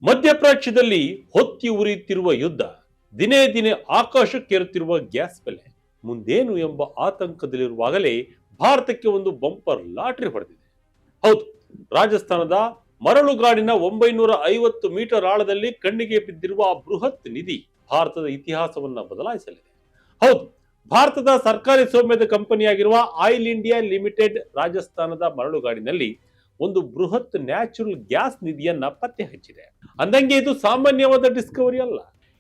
ಮಧ್ಯಪ್ರಾಚ್ಯದಲ್ಲಿ ಹೊತ್ತಿ ಉರಿಯುತ್ತಿರುವ ಯುದ್ಧ, ದಿನೇ ದಿನೇ ಆಕಾಶಕ್ಕೇರುತ್ತಿರುವ ಗ್ಯಾಸ್ ಬೆಲೆ, ಮುಂದೇನು ಎಂಬ ಆತಂಕದಲ್ಲಿರುವಾಗಲೇ ಭಾರತಕ್ಕೆ ಒಂದು ಬಂಪರ್ ಲಾಟರಿ ಹೊಡೆದಿದೆ. ಹೌದು, ರಾಜಸ್ಥಾನದ ಮರಳುಗಾಡಿನ 950 ಮೀಟರ್ ಆಳದಲ್ಲಿ ಕಣ್ಣಿಗೆ ಬಿದ್ದಿರುವ ಆ ಬೃಹತ್ ನಿಧಿ ಭಾರತದ ಇತಿಹಾಸವನ್ನ ಬದಲಾಯಿಸಲಿದೆ. ಹೌದು, ಭಾರತದ ಸರ್ಕಾರಿ ಸ್ವಾಮ್ಯದ ಕಂಪನಿಯಾಗಿರುವ ಆಯಿಲ್ ಇಂಡಿಯಾ ಲಿಮಿಟೆಡ್ ರಾಜಸ್ಥಾನದ ಮರಳುಗಾಡಿನಲ್ಲಿ ಒಂದು ಬೃಹತ್ ನ್ಯಾಚುರಲ್ ಗ್ಯಾಸ್ ನಿಧಿಯನ್ನ ಪತ್ತೆ ಹಚ್ಚಿದೆ. ಅಂದಂಗೆ ಇದು ಸಾಮಾನ್ಯವಾದ ಡಿಸ್ಕವರಿ ಅಲ್ಲ.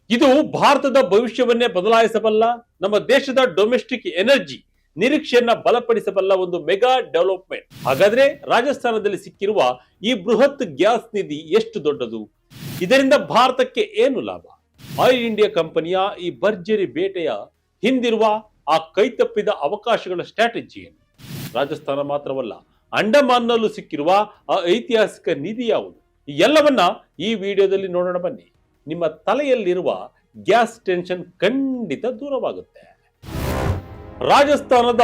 ಇದು ಭಾರತದ ಭವಿಷ್ಯವನ್ನೇ ಬದಲಾಯಿಸಬಲ್ಲ, ನಮ್ಮ ದೇಶದ ಡೊಮೆಸ್ಟಿಕ್ ಎನರ್ಜಿ ನಿರೀಕ್ಷೆಯನ್ನ ಬಲಪಡಿಸಬಲ್ಲ ಒಂದು ಮೆಗಾ ಡೆವಲಪ್ಮೆಂಟ್. ಹಾಗಾದ್ರೆ ರಾಜಸ್ಥಾನದಲ್ಲಿ ಸಿಕ್ಕಿರುವ ಈ ಬೃಹತ್ ಗ್ಯಾಸ್ ನಿಧಿ ಎಷ್ಟು ದೊಡ್ಡದು? ಇದರಿಂದ ಭಾರತಕ್ಕೆ ಏನು ಲಾಭ? ಆಯಿಲ್ ಇಂಡಿಯಾ ಕಂಪನಿಯ ಈ ಭರ್ಜರಿ ಬೇಟೆಯ ಹಿಂದಿರುವ ಆ ಕೈತಪ್ಪಿದ ಅವಕಾಶಗಳ ಸ್ಟ್ರಾಟಜಿ ಏನು? ರಾಜಸ್ಥಾನ ಮಾತ್ರವಲ್ಲ, ಅಂಡಮಾನ್ನಲ್ಲೂ ಸಿಕ್ಕಿರುವ ಆ ಐತಿಹಾಸಿಕ ನಿಧಿ ಯಾವುದು? ಈ ಎಲ್ಲವನ್ನ ಈ ವಿಡಿಯೋದಲ್ಲಿ ನೋಡೋಣ ಬನ್ನಿ. ನಿಮ್ಮ ತಲೆಯಲ್ಲಿರುವ ಗ್ಯಾಸ್ ಟೆನ್ಷನ್ ಖಂಡಿತ ದೂರವಾಗುತ್ತೆ. ರಾಜಸ್ಥಾನದ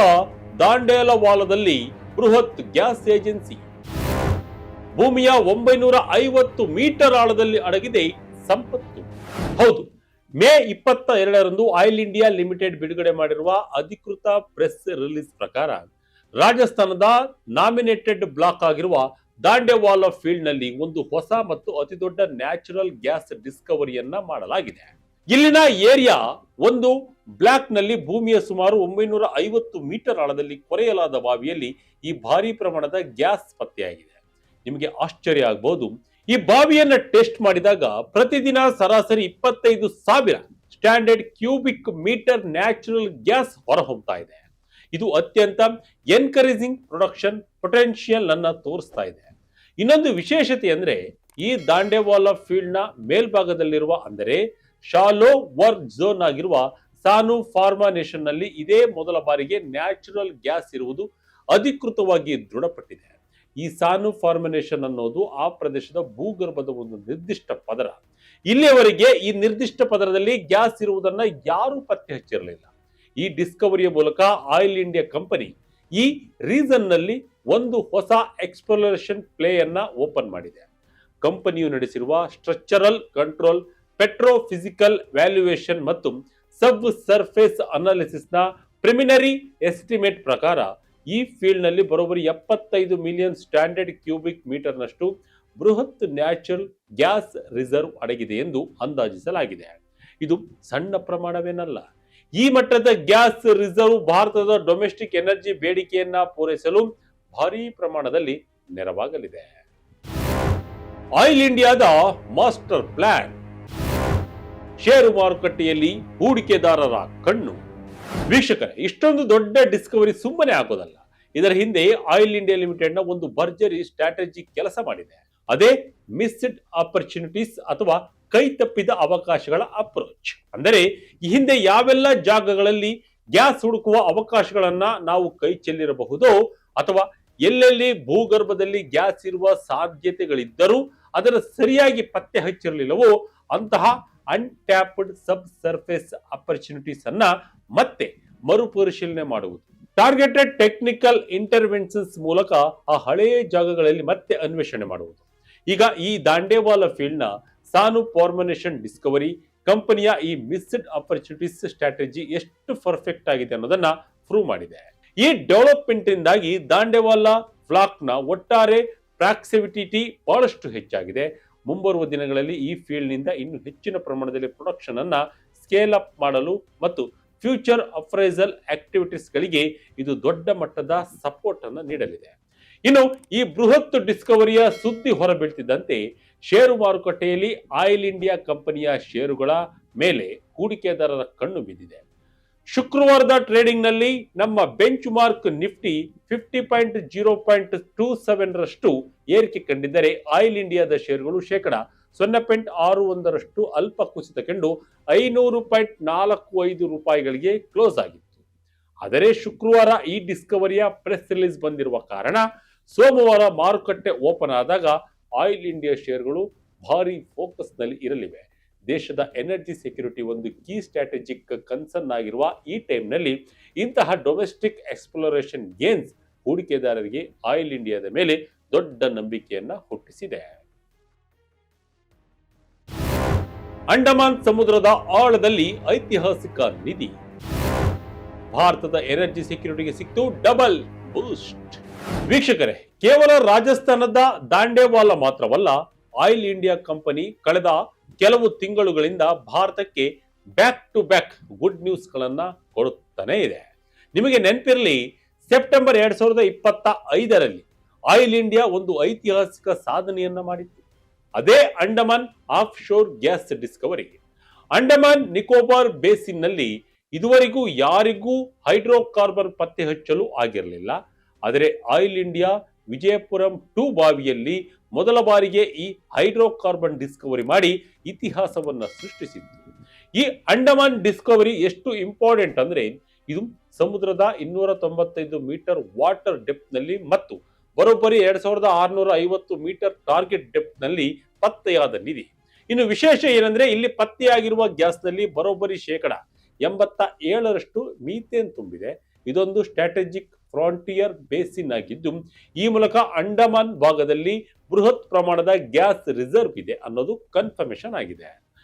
ದಾಂಡೇಲವಾಲದಲ್ಲಿ ಬೃಹತ್ ಗ್ಯಾಸ್ ಏಜೆನ್ಸಿ. ಭೂಮಿಯ 950 ಮೀಟರ್ ಆಳದಲ್ಲಿ ಅಡಗಿದೆ ಸಂಪತ್ತು. ಹೌದು, ಮೇ 22ರಂದು ಆಯಿಲ್ ಇಂಡಿಯಾ ಲಿಮಿಟೆಡ್ ಬಿಡುಗಡೆ ಮಾಡಿರುವ ಅಧಿಕೃತ ಪ್ರೆಸ್ ರಿಲೀಸ್ ಪ್ರಕಾರ ರಾಜಸ್ಥಾನದ ನಾಮಿನೇಟೆಡ್ ಬ್ಲಾಕ್ ಆಗಿರುವ ದಾಂಡೇವಾಲ ಫೀಲ್ಡ್ ನಲ್ಲಿ ಒಂದು ಹೊಸ ಮತ್ತು ಅತಿದೊಡ್ಡ ನ್ಯಾಚುರಲ್ ಗ್ಯಾಸ್ ಡಿಸ್ಕವರಿಯನ್ನ ಮಾಡಲಾಗಿದೆ. ಇಲ್ಲಿನ ಏರಿಯಾ ಒಂದು ಬ್ಲಾಕ್ ನಲ್ಲಿ ಭೂಮಿಯ ಸುಮಾರು 950 ಮೀಟರ್ ಆಳದಲ್ಲಿ ಕೊರೆಯಲಾದ ಬಾವಿಯಲ್ಲಿ ಈ ಭಾರಿ ಪ್ರಮಾಣದ ಗ್ಯಾಸ್ ಪತ್ತೆಯಾಗಿದೆ. ನಿಮಗೆ ಆಶ್ಚರ್ಯ ಆಗಬಹುದು, ಈ ಬಾವಿಯನ್ನ ಟೆಸ್ಟ್ ಮಾಡಿದಾಗ ಪ್ರತಿದಿನ ಸರಾಸರಿ 25,000 standard cubic metre natural gas ಹೊರಹೊಮ್ತಾ ಇದೆ. ಇದು ಅತ್ಯಂತ ಎನ್ಕರೇಜಿಂಗ್ ಪ್ರೊಡಕ್ಷನ್ ಪೊಟೆನ್ಶಿಯಲ್ ಅನ್ನ ತೋರಿಸ್ತಾ ಇದೆ. ಇನ್ನೊಂದು ವಿಶೇಷತೆ ಅಂದ್ರೆ, ಈ ದಾಂಡೇವಾಲ ಫೀಲ್ಡ್ ನ ಮೇಲ್ಭಾಗದಲ್ಲಿರುವ, ಅಂದರೆ ಶಾಲೋ ವರ್ಕ್ ಝೋನ್ ಆಗಿರುವ ಸಾನು ಫಾರ್ಮಾನೇಷನ್ ನಲ್ಲಿ ಇದೇ ಮೊದಲ ಬಾರಿಗೆ ನ್ಯಾಚುರಲ್ ಗ್ಯಾಸ್ ಇರುವುದು ಅಧಿಕೃತವಾಗಿ ದೃಢಪಟ್ಟಿದೆ. ಈ ಸಾನು ಫಾರ್ಮಿನೇಷನ್ ಅನ್ನೋದು ಆ ಪ್ರದೇಶದ ಭೂಗರ್ಭದ ಒಂದು ನಿರ್ದಿಷ್ಟ ಪದರ. ಇಲ್ಲಿಯವರೆಗೆ ಈ ನಿರ್ದಿಷ್ಟ ಪದರದಲ್ಲಿ ಗ್ಯಾಸ್ ಇರುವುದನ್ನ ಯಾರೂ ಪತ್ತೆ ಹಚ್ಚಿರಲಿಲ್ಲ. ಈ ಡಿಸ್ಕವರಿಯ ಮೂಲಕ ಆಯಿಲ್ ಇಂಡಿಯಾ ಕಂಪನಿ ಈ ರೀಸನ್ ನಲ್ಲಿ ಒಂದು ಹೊಸ ಎಕ್ಸ್ಪ್ಲೋರೇಷನ್ ಪ್ಲೇ ಅನ್ನ ಓಪನ್ ಮಾಡಿದೆ. ಕಂಪನಿಯು ನಡೆಸಿರುವ ಸ್ಟ್ರಕ್ಚರಲ್ ಕಂಟ್ರೋಲ್, ಪೆಟ್ರೋಫಿಸಿಕಲ್ ವ್ಯಾಲ್ಯೂಯೇಷನ್ ಮತ್ತು ಸಬ್ ಸರ್ಫೇಸ್ ಅನಾಲಿಸಿಸ್ ನ ಪ್ರಿಮಿನರಿ ಎಸ್ಟಿಮೇಟ್ ಪ್ರಕಾರ ಈ ಫೀಲ್ಡ್ ನಲ್ಲಿ ಬರೋಬ್ಬರಿ 75 ಮಿಲಿಯನ್ ಸ್ಟ್ಯಾಂಡರ್ಡ್ ಕ್ಯೂಬಿಕ್ ಮೀಟರ್ ನಷ್ಟು ಬೃಹತ್ ನ್ಯಾಚುರಲ್ ಗ್ಯಾಸ್ ರಿಸರ್ವ್ ಅಡಗಿದೆ ಎಂದು ಅಂದಾಜಿಸಲಾಗಿದೆ. ಇದು ಸಣ್ಣ ಪ್ರಮಾಣವೇನಲ್ಲ. ಈ ಮಟ್ಟದ ಗ್ಯಾಸ್ ರಿಸರ್ವ್ ಭಾರತದ ಡೊಮೆಸ್ಟಿಕ್ ಎನರ್ಜಿ ಬೇಡಿಕೆಯನ್ನ ಪೂರೈಸಲು ಭಾರಿ ಪ್ರಮಾಣದಲ್ಲಿ ನೆರವಾಗಲಿದೆ. ಆಯಿಲ್ ಇಂಡಿಯಾದ ಮಾಸ್ಟರ್ ಪ್ಲಾನ್, ಷೇರು ಮಾರುಕಟ್ಟೆಯಲ್ಲಿ ಹೂಡಿಕೆದಾರರ ಕಣ್ಣು. ವೀಕ್ಷಕರೇ, ಇಷ್ಟೊಂದು ದೊಡ್ಡ ಡಿಸ್ಕವರಿ ಸುಮ್ಮನೆ ಆಗೋದಲ್ಲ. ಇದರ ಹಿಂದೆ ಆಯಿಲ್ ಇಂಡಿಯಾ ಲಿಮಿಟೆಡ್ ನ ಒಂದು ಭರ್ಜರಿ ಸ್ಟ್ರಾಟಜಿ ಕೆಲಸ ಮಾಡಿದೆ. ಅದೇ ಮಿಸ್ಡ್ ಆಪರ್ಚುನಿಟೀಸ್ ಅಥವಾ ಕೈ ತಪ್ಪಿದ ಅವಕಾಶಗಳ ಅಪ್ರೋಚ್. ಅಂದರೆ ಈ ಹಿಂದೆ ಯಾವೆಲ್ಲ ಜಾಗಗಳಲ್ಲಿ ಗ್ಯಾಸ್ ಹುಡುಕುವ ಅವಕಾಶಗಳನ್ನ ನಾವು ಕೈ ಚೆಲ್ಲಿರಬಹುದೋ, ಅಥವಾ ಎಲ್ಲೆಲ್ಲಿ ಭೂಗರ್ಭದಲ್ಲಿ ಗ್ಯಾಸ್ ಇರುವ ಸಾಧ್ಯತೆಗಳಿದ್ದರೂ ಅದರ ಸರಿಯಾಗಿ ಪತ್ತೆ ಹಚ್ಚಿರಲಿಲ್ಲವೋ ಅಂತಹ ಅನ್ಟ್ಯಾಪ್ಡ್ ಸಬ್ ಸರ್ಫೇಸ್ ಆಪರ್ಚುನಿಟೀಸ್ ಅನ್ನ ಮತ್ತೆ ಮರುಪರಿಶೀಲನೆ ಮಾಡುವುದು, ಟಾರ್ಗೆಟೆಡ್ ಟೆಕ್ನಿಕಲ್ ಇಂಟರ್ವೆನ್ಷನ್ಸ್ ಮೂಲಕ ಆ ಹಳೆಯ ಜಾಗಗಳಲ್ಲಿ ಮತ್ತೆ ಅನ್ವೇಷಣೆ ಮಾಡುವುದು. ಈಗ ಈ ದಾಂಡೇವಾಲ ಫೀಲ್ಡ್ ನ ಸಾನು ಫಾರ್ಮಿನೇಷನ್ ಡಿಸ್ಕವರಿ ಕಂಪನಿಯ ಈ ಮಿಸ್ಡ್ ಆಪರ್ಚುನಿಟೀಸ್ ಸ್ಟ್ರಾಟಜಿ ಎಷ್ಟು ಪರ್ಫೆಕ್ಟ್ ಆಗಿದೆ ಅನ್ನೋದನ್ನ ಪ್ರೂವ್ ಮಾಡಿದೆ. ಈ ಡೆವಲಪ್ಮೆಂಟ್ ಇಂದಾಗಿ ದಾಂಡೇವಾಲ ಫ್ಲಾಕ್ ನ ಒಟ್ಟಾರೆ ಪ್ರಾಕ್ಸಿವಿಟಿ ಬಹಳಷ್ಟು ಹೆಚ್ಚಾಗಿದೆ. ಮುಂಬರುವ ದಿನಗಳಲ್ಲಿ ಈ ಫೀಲ್ಡ್ ನಿಂದ ಇನ್ನು ಹೆಚ್ಚಿನ ಪ್ರಮಾಣದಲ್ಲಿ ಪ್ರೊಡಕ್ಷನ್ ಅನ್ನ ಸ್ಕೇಲ್ ಅಪ್ ಮಾಡಲು ಮತ್ತು ಫ್ಯೂಚರ್ ಅಪ್ರೈಸಲ್ ಆಕ್ಟಿವಿಟೀಸ್ ಗಳಿಗೆ ಇದು ದೊಡ್ಡ ಮಟ್ಟದ ಸಪೋರ್ಟ್ ಅನ್ನು ನೀಡಲಿದೆ. ಇನ್ನು ಈ ಬೃಹತ್ ಡಿಸ್ಕವರಿಯ ಸುದ್ದಿ ಹೊರಬೀಳ್ತಿದ್ದಂತೆ ಷೇರು ಮಾರುಕಟ್ಟೆಯಲ್ಲಿ ಆಯಿಲ್ ಇಂಡಿಯಾ ಕಂಪನಿಯ ಷೇರುಗಳ ಮೇಲೆ ಹೂಡಿಕೆದಾರರ ಕಣ್ಣು ಬಿದ್ದಿದೆ. ಶುಕ್ರವಾರದ ಟ್ರೇಡಿಂಗ್ ನಲ್ಲಿ ನಮ್ಮ ಬೆಂಚ್ ಮಾರ್ಕ್ ನಿಫ್ಟಿ 50.0.27 ರಷ್ಟು ಏರಿಕೆ ಕಂಡಿದ್ದರೆ ಆಯಿಲ್ ಇಂಡಿಯಾದ ಷೇರುಗಳು 0.61% ಅಲ್ಪ ಕುಸಿತ ಕಂಡು 500.45 ರೂಪಾಯಿಗಳಿಗೆ ಕ್ಲೋಸ್ ಆಗಿತ್ತು. ಆದರೆ ಶುಕ್ರವಾರ ಈ ಡಿಸ್ಕವರಿಯ ಪ್ರೆಸ್ ರಿಲೀಸ್ ಬಂದಿರುವ ಕಾರಣ ಸೋಮವಾರ ಮಾರುಕಟ್ಟೆ ಓಪನ್ ಆದಾಗ ಆಯಿಲ್ ಇಂಡಿಯಾ ಷೇರುಗಳು ಭಾರಿ ಫೋಕಸ್ ನಲ್ಲಿ ಇರಲಿವೆ. ದೇಶದ ಎನರ್ಜಿ ಸೆಕ್ಯೂರಿಟಿ ಒಂದು ಕೀ ಸ್ಟ್ರಾಟಜಿಕ್ ಕನ್ಸರ್ನ್ ಆಗಿರುವ ಈ ಟೈಮ್ ನಲ್ಲಿ ಇಂತಹ ಡೊಮೆಸ್ಟಿಕ್ ಎಕ್ಸ್ಪ್ಲೋರೇಷನ್ ಗೇನ್ಸ್ ಹೂಡಿಕೆದಾರರಿಗೆ ಆಯಿಲ್ ಇಂಡಿಯಾದ ಮೇಲೆ ದೊಡ್ಡ ನಂಬಿಕೆಯನ್ನ ಹುಟ್ಟಿಸಿದೆ. ಅಂಡಮಾನ್ ಸಮುದ್ರದ ಆಳದಲ್ಲಿ ಐತಿಹಾಸಿಕ ನಿಧಿ. ಭಾರತದ ಎನರ್ಜಿ ಸೆಕ್ಯೂರಿಟಿಗೆ ಸಿಕ್ತು ಡಬಲ್ ಬೂಸ್ಟ್. ವೀಕ್ಷಕರೇ, ಕೇವಲ ರಾಜಸ್ಥಾನದ ದಾಂಡೇವಾಲ ಮಾತ್ರವಲ್ಲ, ಆಯಿಲ್ ಇಂಡಿಯಾ ಕಂಪನಿ ಕಳೆದ ಕೆಲವು ತಿಂಗಳುಗಳಿಂದ ಭಾರತಕ್ಕೆ back to back good news ಗಳನ್ನ ಕೊಡುತ್ತಾನೆ ಇದೆ. ನಿಮಗೆ ನೆನಪಿರಲಿ, ಸೆಪ್ಟೆಂಬರ್ 2025ರಲ್ಲಿ ಆಯಿಲ್ ಇಂಡಿಯಾ ಒಂದು ಐತಿಹಾಸಿಕ ಸಾಧನೆಯನ್ನ ಮಾಡಿತ್ತು. ಅದೇ Andaman of sure gas Discovery. Andaman Nicobar basin ನಲ್ಲಿ ಇದುವರೆಗೂ ಯಾರಿಗೂ ಹೈಡ್ರೋಕಾರ್ಬನ್ ಪತ್ತೆ ಹಚ್ಚಲು ಆಗಿರಲಿಲ್ಲ. ಆದರೆ ಆಯಿಲ್ ಇಂಡಿಯಾ ವಿಜಯಪುರಂ 2 ಬಾವಿಯಲ್ಲಿ ಮೊದಲ ಬಾರಿಗೆ ಈ ಹೈಡ್ರೋಕಾರ್ಬನ್ ಡಿಸ್ಕವರಿ ಮಾಡಿ ಇತಿಹಾಸವನ್ನ ಸೃಷ್ಟಿಸಿತ್ತು. ಈ ಅಂಡಮಾನ್ ಡಿಸ್ಕವರಿ ಎಷ್ಟು ಇಂಪಾರ್ಟೆಂಟ್ ಅಂದ್ರೆ, ಇದು ಸಮುದ್ರದ 295 ಮೀಟರ್ ವಾಟರ್ ಡೆಪ್ತ್ ನಲ್ಲಿ ಮತ್ತು ಬರೋಬ್ಬರಿ 2650 ಮೀಟರ್ ಟಾರ್ಗೆಟ್ ಡೆಪ್ತ್ ನಲ್ಲಿ ಪತ್ತೆಯಾದ ನಿಧಿ. ಇನ್ನು ವಿಶೇಷ ಏನಂದ್ರೆ, ಇಲ್ಲಿ ಪತ್ತೆಯಾಗಿರುವ ಗ್ಯಾಸ್ ನಲ್ಲಿ ಬರೋಬ್ಬರಿ 87% ಮೀಥೇನ್ ತುಂಬಿದೆ. ಇದೊಂದು ಸ್ಟ್ರಾಟಜಿಕ್ ಫ್ರಾಂಟಿಯರ್ ಬೇಸಿನ್ ಆಗಿದ್ದು, ಈ ಮೂಲಕ ಅಂಡಮಾನ್ ಭಾಗದಲ್ಲಿ ಬೃಹತ್ ಪ್ರಮಾಣದ ಗ್ಯಾಸ್ ರಿಸರ್ವ್ ಇದೆ ಅನ್ನೋದು ಕನ್ಫರ್ಮೇಶನ್ ಆಗಿದೆ.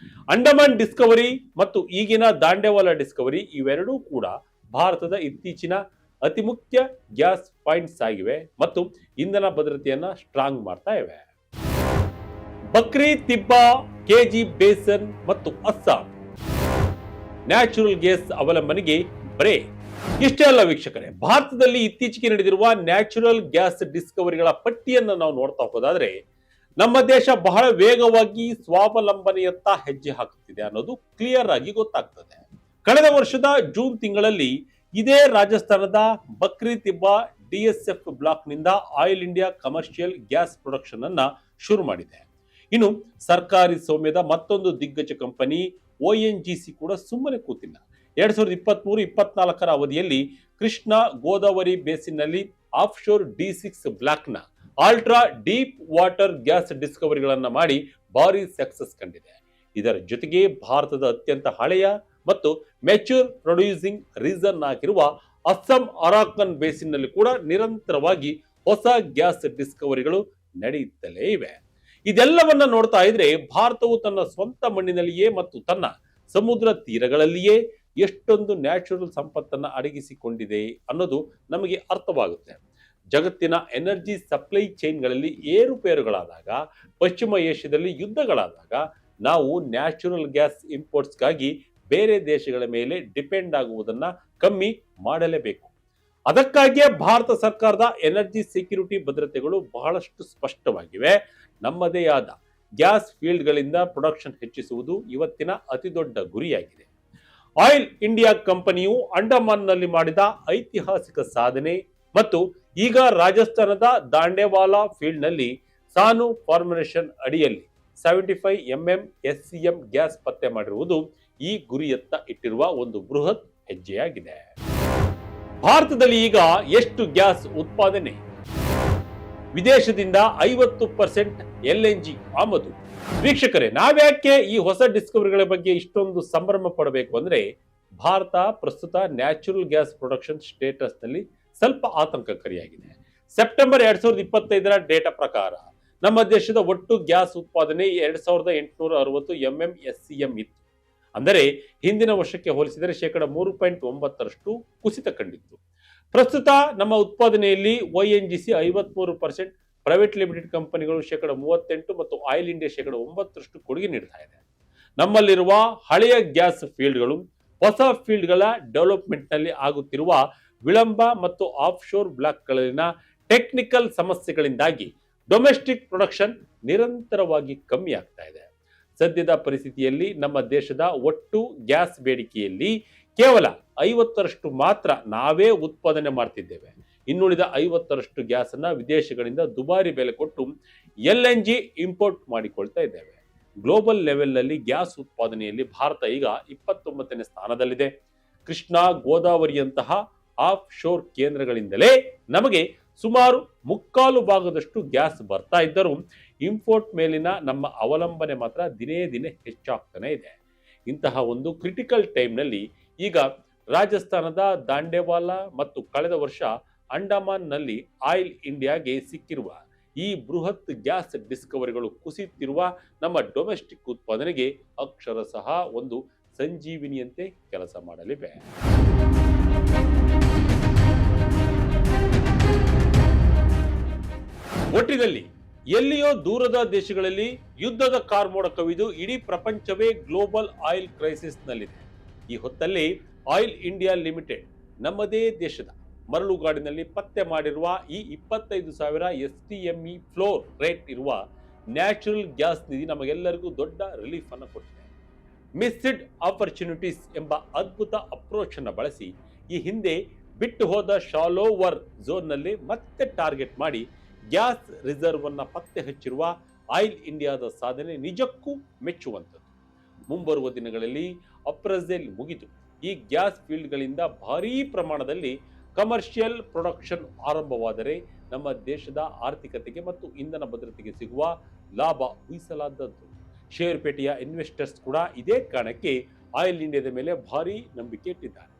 ಅಂಡಮಾನ್ ಡಿಸ್ಕವರಿ ಮತ್ತು ಈಗಿನ ದಾಂಡೇವಾಲ ಡಿಸ್ಕವರಿ ಇವೆರಡೂ ಕೂಡ ಭಾರತದ ಇತ್ತೀಚಿನ ಅತಿ ಮುಖ್ಯ ಗ್ಯಾಸ್ ಪಾಯಿಂಟ್ಸ್ ಆಗಿವೆ ಮತ್ತು ಇಂಧನ ಭದ್ರತೆಯನ್ನ ಸ್ಟ್ರಾಂಗ್ ಮಾಡ್ತಾ ಇವೆ. ಬಕ್ರಿ ತಿಬ್ಬಾ, ಕೆಜಿ ಬೇಸನ್ ಮತ್ತು ಅಸ್ಸಾಂ ನ್ಯಾಚುರಲ್ ಗ್ಯಾಸ್ ಅವಲಂಬನೆಗೆ ಬ್ರೇಕ್. ಇಷ್ಟೇ ಅಲ್ಲ ವೀಕ್ಷಕರೇ, ಭಾರತದಲ್ಲಿ ಇತ್ತೀಚೆಗೆ ನಡೆದಿರುವ ನ್ಯಾಚುರಲ್ ಗ್ಯಾಸ್ ಡಿಸ್ಕವರಿಗಳ ಪಟ್ಟಿಯನ್ನು ನಾವು ನೋಡ್ತಾ ಹೋದಾದ್ರೆ, ನಮ್ಮ ದೇಶ ಬಹಳ ವೇಗವಾಗಿ ಸ್ವಾವಲಂಬನೆಯತ್ತ ಹೆಜ್ಜೆ ಹಾಕುತ್ತಿದೆ ಅನ್ನೋದು ಕ್ಲಿಯರ್ ಆಗಿ ಗೊತ್ತಾಗ್ತದೆ. ಕಳೆದ ವರ್ಷದ ಜೂನ್ ತಿಂಗಳಲ್ಲಿ ಇದೇ ರಾಜಸ್ಥಾನದ ಬಕ್ರಿ ತಿಬ್ಬಾ DSF ಬ್ಲಾಕ್ ನಿಂದ oil India commercial gas production ಅನ್ನ ಶುರು ಮಾಡಿದೆ. ಇನ್ನು ಸರ್ಕಾರಿ ಸ್ವಾಮ್ಯದ ಮತ್ತೊಂದು ದಿಗ್ಗಜ ಕಂಪನಿ ONGC ಕೂಡ ಸುಮ್ಮನೆ ಕೂತಿಲ್ಲ. 2023-24 ಅವಧಿಯಲ್ಲಿ ಕೃಷ್ಣ ಗೋದಾವರಿ ಬೇಸಿನ್ ನಲ್ಲಿ ಆಫ್ ಶೋರ್ D6 ಬ್ಲಾಕ್ ನ ಅಲ್ಟ್ರಾ ಡೀಪ್ ವಾಟರ್ ಗ್ಯಾಸ್ ಡಿಸ್ಕವರಿಗಳನ್ನ ಮಾಡಿ ಭಾರಿ ಸಕ್ಸಸ್ ಕಂಡಿದೆ. ಇದರ ಜೊತೆಗೆ ಭಾರತದ ಅತ್ಯಂತ ಹಳೆಯ ಮತ್ತು ಮೆಚೂರ್ ಪ್ರೊಡ್ಯೂಸಿಂಗ್ ರೀಸನ್ ಆಗಿರುವ ಅಸ್ಸಾಂ ಅರಾಕನ್ ಬೇಸಿನ್ ನಲ್ಲಿ ಕೂಡ ನಿರಂತರವಾಗಿ ಹೊಸ ಗ್ಯಾಸ್ ಡಿಸ್ಕವರಿಗಳು ನಡೆಯುತ್ತಲೇ ಇವೆ. ಇದೆಲ್ಲವನ್ನ ನೋಡ್ತಾ ಇದ್ರೆ ಭಾರತವು ತನ್ನ ಸ್ವಂತ ಮಣ್ಣಿನಲ್ಲಿಯೇ ಮತ್ತು ತನ್ನ ಸಮುದ್ರ ತೀರಗಳಲ್ಲಿಯೇ ಎಷ್ಟೊಂದು ನ್ಯಾಚುರಲ್ ಸಂಪತ್ತನ್ನ ಅಡಗಿಸಿಕೊಂಡಿದೆ ಅನ್ನೋದು ನಮಗೆ ಅರ್ಥವಾಗುತ್ತೆ. ಜಗತ್ತಿನ ಎನರ್ಜಿ ಸಪ್ಲೈ ಚೈನ್ಗಳಲ್ಲಿ ಏರುಪೇರುಗಳಾದಾಗ, ಪಶ್ಚಿಮ ಏಷ್ಯಾದಲ್ಲಿ ಯುದ್ಧಗಳಾದಾಗ ನಾವು ನ್ಯಾಚುರಲ್ ಗ್ಯಾಸ್ ಇಂಪೋರ್ಟ್ಸ್ಗಾಗಿ ಬೇರೆ ದೇಶಗಳ ಮೇಲೆ ಡಿಪೆಂಡ್ ಆಗುವುದನ್ನ ಕಮ್ಮಿ ಮಾಡಲೇಬೇಕು. ಅದಕ್ಕಾಗಿಯೇ ಭಾರತ ಸರ್ಕಾರದ ಎನರ್ಜಿ ಸೆಕ್ಯೂರಿಟಿ ಭದ್ರತೆಗಳು ಬಹಳಷ್ಟು ಸ್ಪಷ್ಟವಾಗಿವೆ. ನಮ್ಮದೇ ಆದ ಗ್ಯಾಸ್ ಫೀಲ್ಡ್ಗಳಿಂದ ಪ್ರೊಡಕ್ಷನ್ ಹೆಚ್ಚಿಸುವುದು ಇವತ್ತಿನ ಅತಿ ದೊಡ್ಡ ಗುರಿಯಾಗಿದೆ. ಆಯಿಲ್ ಇಂಡಿಯಾ ಕಂಪನಿಯು ಅಂಡಮಾನ್ನಲ್ಲಿ ಮಾಡಿದ ಐತಿಹಾಸಿಕ ಸಾಧನೆ ಮತ್ತು ಈಗ ರಾಜಸ್ಥಾನದ ದಾಂಡೇವಾಲಾ ಫೀಲ್ಡ್ ನಲ್ಲಿ ಸಾನು ಫಾರ್ಮುಲೇಷನ್ ಅಡಿಯಲ್ಲಿ 75 mm SCM ಗ್ಯಾಸ್ ಪತ್ತೆ ಮಾಡಿರುವುದು ಈ ಗುರಿಯತ್ತ ಇಟ್ಟಿರುವ ಒಂದು ಬೃಹತ್ ಹೆಜ್ಜೆಯಾಗಿದೆ. ಭಾರತದಲ್ಲಿ ಈಗ ಎಷ್ಟು ಗ್ಯಾಸ್ ಉತ್ಪಾದನೆ? ವಿದೇಶದಿಂದ 50% LNG ಆಮದು. ವೀಕ್ಷಕರೇ, ನಾವ್ಯಾಕೆ ಈ ಹೊಸ ಡಿಸ್ಕವರಿಗಳ ಬಗ್ಗೆ ಇಷ್ಟೊಂದು ಸಂಭ್ರಮ ಪಡಬೇಕು ಅಂದ್ರೆ, ಭಾರತ ಪ್ರಸ್ತುತ ನ್ಯಾಚುರಲ್ ಗ್ಯಾಸ್ ಪ್ರೊಡಕ್ಷನ್ ಸ್ಟೇಟಸ್ ನಲ್ಲಿ ಸ್ವಲ್ಪ ಆತಂಕಕಾರಿಯಾಗಿದೆ. ಸೆಪ್ಟೆಂಬರ್ 2025ರ ಡೇಟಾ ಪ್ರಕಾರ ನಮ್ಮ ದೇಶದ ಒಟ್ಟು ಗ್ಯಾಸ್ ಉತ್ಪಾದನೆ 2860 MMSCM ಇತ್ತು. ಅಂದರೆ ಹಿಂದಿನ ವರ್ಷಕ್ಕೆ ಹೋಲಿಸಿದರೆ 3.9% ಕುಸಿತ ಕಂಡಿತ್ತು. ಪ್ರಸ್ತುತ ನಮ್ಮ ಉತ್ಪಾದನೆಯಲ್ಲಿ ONGC 53%, ಪ್ರೈವೇಟ್ ಲಿಮಿಟೆಡ್ ಕಂಪನಿಗಳು 38% ಮತ್ತು ಆಯಿಲ್ ಇಂಡಿಯಾ 9% ಕೊಡುಗೆ ನೀಡ್ತಾ ಇದೆ. ನಮ್ಮಲ್ಲಿರುವ ಹಳೆಯ ಗ್ಯಾಸ್ ಫೀಲ್ಡ್ಗಳು ಹೊಸ ಫೀಲ್ಡ್ಗಳ ಡೆವಲಪ್ಮೆಂಟ್ ನಲ್ಲಿ ಆಗುತ್ತಿರುವ ವಿಳಂಬ ಮತ್ತು ಆಫ್ ಶೋರ್ ಬ್ಲಾಕ್ಗಳಲ್ಲಿನ ಟೆಕ್ನಿಕಲ್ ಸಮಸ್ಯೆಗಳಿಂದಾಗಿ ಡೊಮೆಸ್ಟಿಕ್ ಪ್ರೊಡಕ್ಷನ್ ನಿರಂತರವಾಗಿ ಕಮ್ಮಿ ಆಗ್ತಾ ಇದೆ. ಸದ್ಯದ ಪರಿಸ್ಥಿತಿಯಲ್ಲಿ ನಮ್ಮ ದೇಶದ ಒಟ್ಟು ಗ್ಯಾಸ್ ಬೇಡಿಕೆಯಲ್ಲಿ ಕೇವಲ 50% ಮಾತ್ರ ನಾವೇ ಉತ್ಪಾದನೆ ಮಾಡ್ತಿದ್ದೇವೆ. ಇನ್ನುಳಿದ 50% ಗ್ಯಾಸ್ ಅನ್ನ ವಿದೇಶಗಳಿಂದ ದುಬಾರಿ ಬೆಲೆ ಕೊಟ್ಟು LNG ಇಂಪೋರ್ಟ್ ಮಾಡಿಕೊಳ್ತಾ ಇದ್ದೇವೆ. ಗ್ಲೋಬಲ್ ಲೆವೆಲ್ ನಲ್ಲಿ ಗ್ಯಾಸ್ ಉತ್ಪಾದನೆಯಲ್ಲಿ ಭಾರತ ಈಗ 29ನೇ ಸ್ಥಾನದಲ್ಲಿದೆ. ಕೃಷ್ಣ ಗೋದಾವರಿಯಂತಹ ಆಫ್ ಶೋರ್ ಕೇಂದ್ರಗಳಿಂದಲೇ ನಮಗೆ ಸುಮಾರು 3/4 ಗ್ಯಾಸ್ ಬರ್ತಾ ಇದ್ದರೂ ಇಂಪೋರ್ಟ್ ಮೇಲಿನ ನಮ್ಮ ಅವಲಂಬನೆ ಮಾತ್ರ ದಿನೇ ದಿನೇ ಹೆಚ್ಚಾಗ್ತಾನೆ ಇದೆ. ಇಂತಹ ಒಂದು ಕ್ರಿಟಿಕಲ್ ಟೈಮ್ನಲ್ಲಿ ಈಗ ರಾಜಸ್ಥಾನದ ದಾಂಡೇವಾಲಾ ಮತ್ತು ಕಳೆದ ವರ್ಷ ಅಂಡಮಾನ್ ನಲ್ಲಿ ಆಯಿಲ್ ಇಂಡಿಯಾಗೆ ಸಿಕ್ಕಿರುವ ಈ ಬೃಹತ್ ಗ್ಯಾಸ್ ಡಿಸ್ಕವರಿಗಳು ಕುಸಿಯುತ್ತಿರುವ ನಮ್ಮ ಡೊಮೆಸ್ಟಿಕ್ ಉತ್ಪಾದನೆಗೆ ಅಕ್ಷರಶಃ ಒಂದು ಸಂಜೀವಿನಿಯಂತೆ ಕೆಲಸ ಮಾಡಲಿವೆ. ಒಟ್ಟಿನಲ್ಲಿ ಎಲ್ಲಿಯೋ ದೂರದ ದೇಶಗಳಲ್ಲಿ ಯುದ್ಧದ ಕಾರ್ಮೋಡ ಕವಿದು ಇಡೀ ಪ್ರಪಂಚವೇ ಗ್ಲೋಬಲ್ ಆಯಿಲ್ ಕ್ರೈಸಿಸ್ ನಲ್ಲಿದೆ. ಈ ಹೊತ್ತಲ್ಲಿ ಆಯಿಲ್ ಇಂಡಿಯಾ ಲಿಮಿಟೆಡ್ ನಮ್ಮದೇ ದೇಶದ ಮರಳುಗಾಡಿನಲ್ಲಿ ಪತ್ತೆ ಮಾಡಿರುವ ಈ 25,000 STME ಫ್ಲೋರ್ ರೇಟ್ ಇರುವ ನ್ಯಾಚುರಲ್ ಗ್ಯಾಸ್ ನಿಧಿ ನಮಗೆಲ್ಲರಿಗೂ ದೊಡ್ಡ ರಿಲೀಫ್ ಅನ್ನು ಕೊಟ್ಟಿದೆ. ಮಿಸ್ಡ್ ಆಪರ್ಚುನಿಟೀಸ್ ಎಂಬ ಅದ್ಭುತ ಅಪ್ರೋಚ್ ಅನ್ನು ಬಳಸಿ ಈ ಹಿಂದೆ ಬಿಟ್ಟು ಹೋದ ಶಾಲೋವರ್ ಝೋನ್ ನಲ್ಲಿ ಮತ್ತೆ ಟಾರ್ಗೆಟ್ ಮಾಡಿ ಗ್ಯಾಸ್ ರಿಸರ್ವ್ ಅನ್ನ ಪತ್ತೆ ಹಚ್ಚಿರುವ ಆಯಿಲ್ ಇಂಡಿಯಾದ ಸಾಧನೆ ನಿಜಕ್ಕೂ ಮೆಚ್ಚುವಂಥದ್ದು. ಮುಂಬರುವ ದಿನಗಳಲ್ಲಿ ಅಪ್ರೈಸಲ್ ಮುಗಿದು ಈ ಗ್ಯಾಸ್ ಫೀಲ್ಡ್ಗಳಿಂದ ಭಾರೀ ಪ್ರಮಾಣದಲ್ಲಿ ಕಮರ್ಷಿಯಲ್ ಪ್ರೊಡಕ್ಷನ್ ಆರಂಭವಾದರೆ ನಮ್ಮ ದೇಶದ ಆರ್ಥಿಕತೆಗೆ ಮತ್ತು ಇಂಧನ ಭದ್ರತೆಗೆ ಸಿಗುವ ಲಾಭ ಊಹಿಸಲಾದದ್ದು. ಷೇರುಪೇಟೆಯ ಇನ್ವೆಸ್ಟರ್ಸ್ ಕೂಡ ಇದೇ ಕಾರಣಕ್ಕೆ ಆಯಿಲ್ ಇಂಡಿಯಾದ ಮೇಲೆ ಭಾರೀ ನಂಬಿಕೆ ಇಟ್ಟಿದ್ದಾರೆ.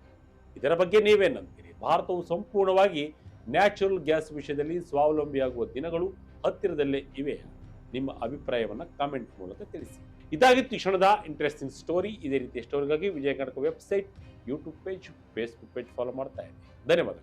ಇದರ ಬಗ್ಗೆ ನೀವೇನಂತೀರಿ? ಭಾರತವು ಸಂಪೂರ್ಣವಾಗಿ ನ್ಯಾಚುರಲ್ ಗ್ಯಾಸ್ ವಿಷಯದಲ್ಲಿ ಸ್ವಾವಲಂಬಿಯಾಗುವ ದಿನಗಳು ಹತ್ತಿರದಲ್ಲೇ ಇವೆ. ನಿಮ್ಮ ಅಭಿಪ್ರಾಯವನ್ನು ಕಾಮೆಂಟ್ ಮೂಲಕ ತಿಳಿಸಿ. ಇದಾಗಿತ್ತು ಈ ಕ್ಷಣದ ಇಂಟ್ರೆಸ್ಟಿಂಗ್ ಸ್ಟೋರಿ. ಇದೇ ರೀತಿಯ ಸ್ಟೋರಿಗಾಗಿ Vijaya Karnataka website, YouTube page, Facebook page follow ಮಾಡ್ತಾ ಇದ್ದೀನಿ. ಧನ್ಯವಾದ.